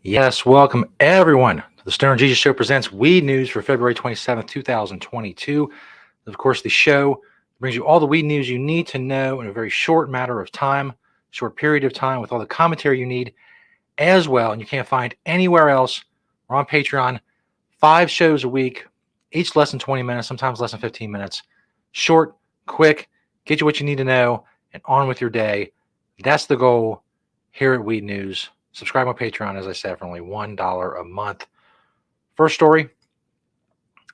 Yes, welcome everyone to the Stoner Jesus Show presents Weed News for February 27th, 2022. Of course, the show brings you all the weed news you need to know in a very short matter of time, short period of time, with all the commentary you need as well. And you can't find anywhere else. We're on Patreon, 5 shows a week, each less than 20 minutes, sometimes less than 15 minutes. Short, quick, get you what you need to know, and on with your day. That's the goal here at Weed News. Subscribe on Patreon, as I said, for only $1 a month. First story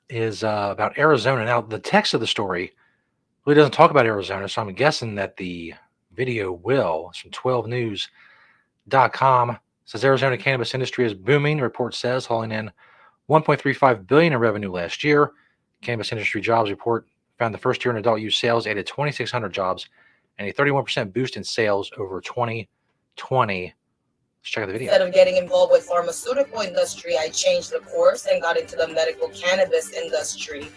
is about Arizona. Now, the text of the story really doesn't talk about Arizona, so I'm guessing that the video will. It's from 12news.com. It says Arizona cannabis industry is booming, the report says, hauling in $1.35 billion in revenue last year. Cannabis industry jobs report found the first year in adult use sales added 2,600 jobs and a 31% boost in sales over 2020. Let's check out the video. Instead of getting involved with pharmaceutical industry, I changed the course and got into the medical cannabis industry.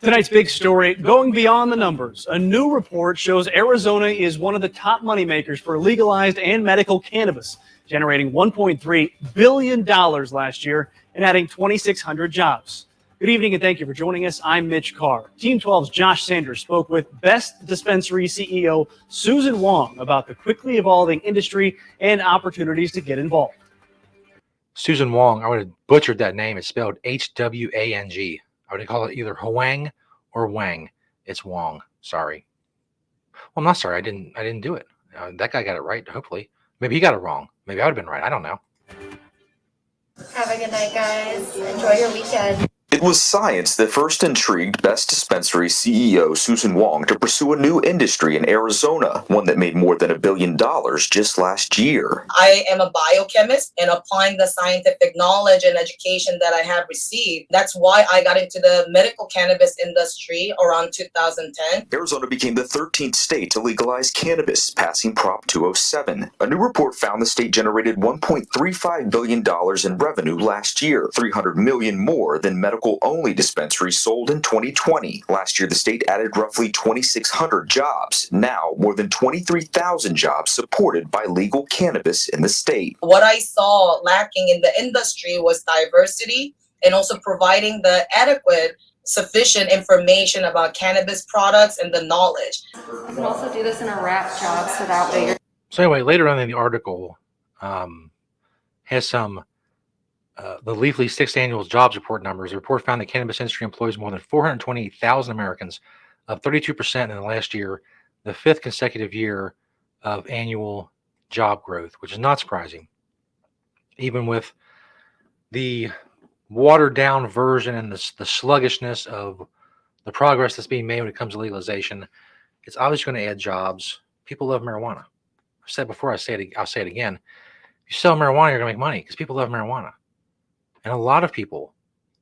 Tonight's big story, going beyond the numbers. A new report shows Arizona is one of the top moneymakers for legalized and medical cannabis, generating $1.3 billion last year and adding 2,600 jobs. Good evening and thank you for joining us. I'm Mitch Carr. Team 12's Josh Sanders spoke with Best Dispensary CEO Susan Wong about the quickly evolving industry and opportunities to get involved. Susan Wong, I would have butchered that name. It's spelled H-W-A-N-G. I would call it either Huang or Wang. It's Wong. Sorry. Well, I'm not sorry. I didn't do it. That guy got it right, hopefully. Maybe he got it wrong. Maybe I would have been right. I don't know. Have a good night, guys. Enjoy your weekend. It was science that first intrigued Best Dispensary CEO Susan Wong to pursue a new industry in Arizona, one that made more than $1 billion just last year. I am a biochemist and applying the scientific knowledge and education that I have received. That's why I got into the medical cannabis industry around 2010. Arizona became the 13th state to legalize cannabis, passing Prop 207. A new report found the state generated $1.35 billion in revenue last year, $300 million more than medical-only dispensaries sold in 2020. Last year, the state added roughly 2,600 jobs. Now, more than 23,000 jobs supported by legal cannabis in the state. What I saw lacking in the industry was diversity and also providing the adequate, sufficient information about cannabis products and the knowledge. You can also do this in a wrap job, so that way you're... So anyway, later on in the article has some the Leafly 6th Annual Jobs Report numbers. The report found the cannabis industry employs more than 428,000 Americans, up 32% in the last year, the 5th consecutive year of annual job growth, which is not surprising. Even with the watered-down version and the sluggishness of the progress that's being made when it comes to legalization, it's obviously going to add jobs. People love marijuana. I've said before, I'll say it again. If you sell marijuana, you're going to make money because people love marijuana. And a lot of people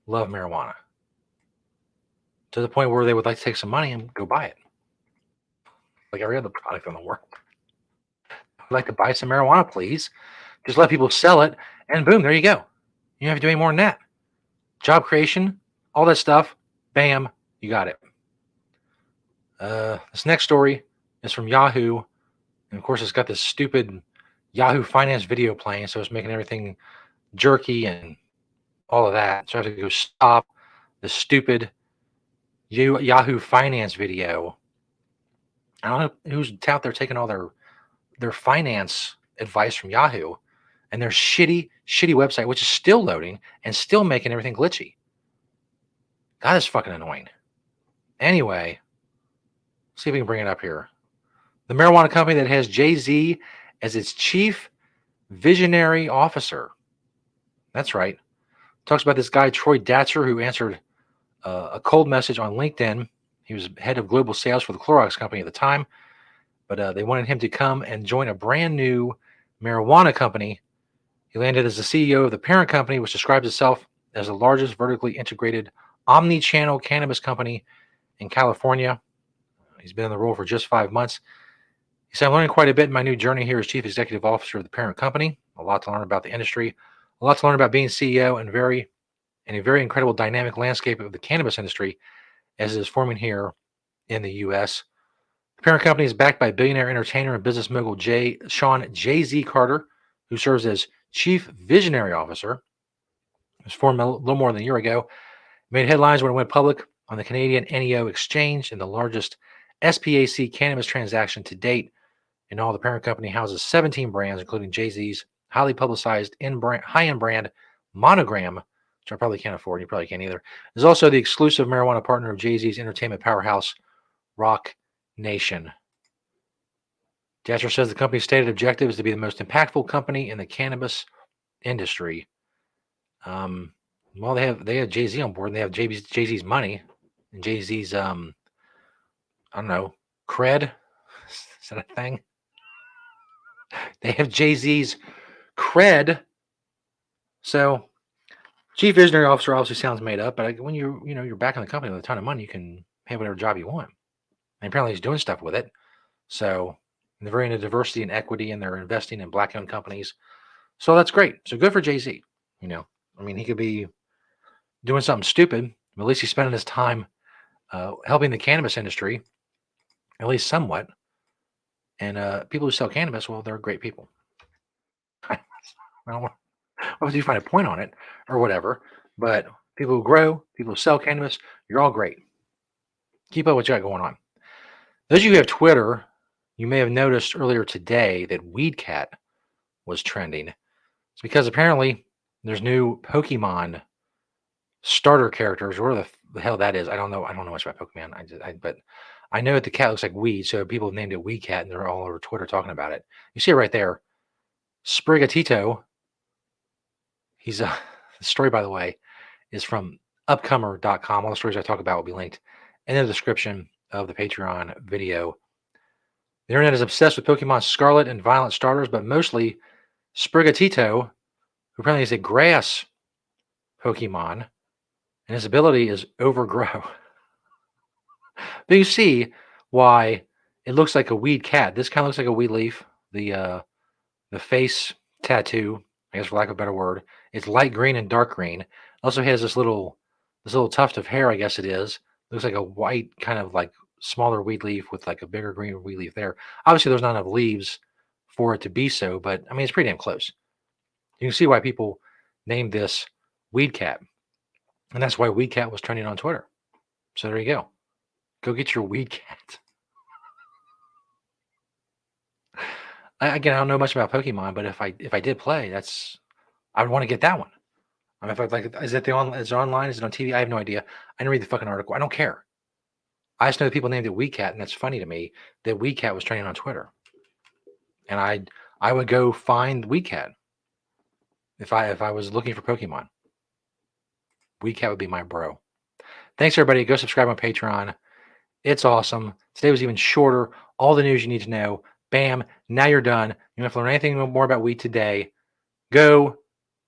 love marijuana to the point where they would like to take some money and go buy it. Like every other product in the world. I'd like to buy some marijuana, please. Just let people sell it, and boom, there you go. You don't have to do any more than that. Job creation, all that stuff, bam, you got it. This next story is from Yahoo. And of course, it's got this stupid Yahoo Finance video playing, so it's making everything jerky and all of that. So I have to go stop the stupid Yahoo Finance video. I don't know who's out there taking all their finance advice from Yahoo and their shitty website, which is still loading and still making everything glitchy. God, is fucking annoying. Anyway, see if we can bring it up here. The marijuana company that has Jay-Z as its chief visionary officer. That's right. Talks about this guy, Troy Datzer, who answered a cold message on LinkedIn. He was head of global sales for the Clorox company at the time, but they wanted him to come and join a brand new marijuana company. He landed as the CEO of the parent company, which describes itself as the largest vertically integrated omni-channel cannabis company in California. He's been in the role for just 5 months. He said, I'm learning quite a bit in my new journey here as chief executive officer of the parent company. A lot to learn about the industry, a lot to learn about being CEO, and a very incredible dynamic landscape of the cannabis industry as it is forming here in the U.S. The parent company is backed by billionaire entertainer and business mogul Sean Jay-Z Carter, who serves as chief visionary officer. It was formed a little more than a year ago. Made headlines when it went public on the Canadian NEO exchange in the largest SPAC cannabis transaction to date. And all the parent company houses 17 brands, including Jay-Z's highly publicized high-end brand Monogram, which I probably can't afford. You probably can't either. Is also the exclusive marijuana partner of Jay-Z's entertainment powerhouse, Rock Nation. Datcher says the company's stated objective is to be the most impactful company in the cannabis industry. Well, they have Jay-Z on board, and they have Jay-Z's money and Jay-Z's I don't know, cred. Is that a thing? They have Jay-Z's cred. So, chief visionary officer obviously sounds made up, but when you're back in the company with a ton of money, you can have whatever job you want. And apparently, he's doing stuff with it. So, they're very into diversity and equity, and they're investing in black-owned companies. So that's great. So good for Jay-Z. I mean, he could be doing something stupid, but at least he's spending his time helping the cannabis industry, at least somewhat. And people who sell cannabis, well, they're great people. I don't want obviously you find a point on it or whatever, but people who grow, people who sell cannabis, you're all great. Keep up what you got going on. Those of you who have Twitter, you may have noticed earlier today that WeedCat was trending. It's because apparently there's new Pokemon starter characters, or the hell that is. I don't know much about Pokemon. But I know that the cat looks like weed, so people have named it WeedCat, and they're all over Twitter talking about it. You see it right there. Sprigatito. He's the story, by the way, is from upcomer.com. All the stories I talk about will be linked in the description of the Patreon video. The internet is obsessed with Pokemon Scarlet and Violet starters, but mostly Sprigatito, who apparently is a grass Pokemon, and his ability is Overgrow. But you see why it looks like a weed cat. This kind of looks like a weed leaf. The face tattoo, I guess for lack of a better word, it's light green and dark green. It also has this little tuft of hair, I guess it is. Looks like a white kind of like smaller weed leaf with like a bigger green weed leaf there. Obviously, there's not enough leaves for it to be so, but I mean, it's pretty damn close. You can see why people named this Weed Cat. And that's why Weed Cat was trending on Twitter. So there you go. Go get your Weed Cat. Again, I don't know much about Pokemon, but if I did play, I would want to get that one. I mean, if I like, is it online? Is it on TV? I have no idea. I didn't read the fucking article. I don't care. I just know that people named it Weed Cat, and that's funny to me that Weed Cat was trending on Twitter. And I would go find Weed Cat if I was looking for Pokemon. Weed Cat would be my bro. Thanks everybody. Go subscribe on Patreon. It's awesome. Today was even shorter. All the news you need to know. Bam. Now you're done. You don't have to learn anything more about weed today. Go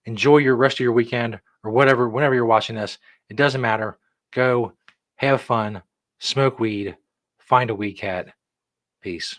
enjoy your rest of your weekend or whatever, whenever you're watching this. It doesn't matter. Go have fun. Smoke weed. Find a weed cat. Peace.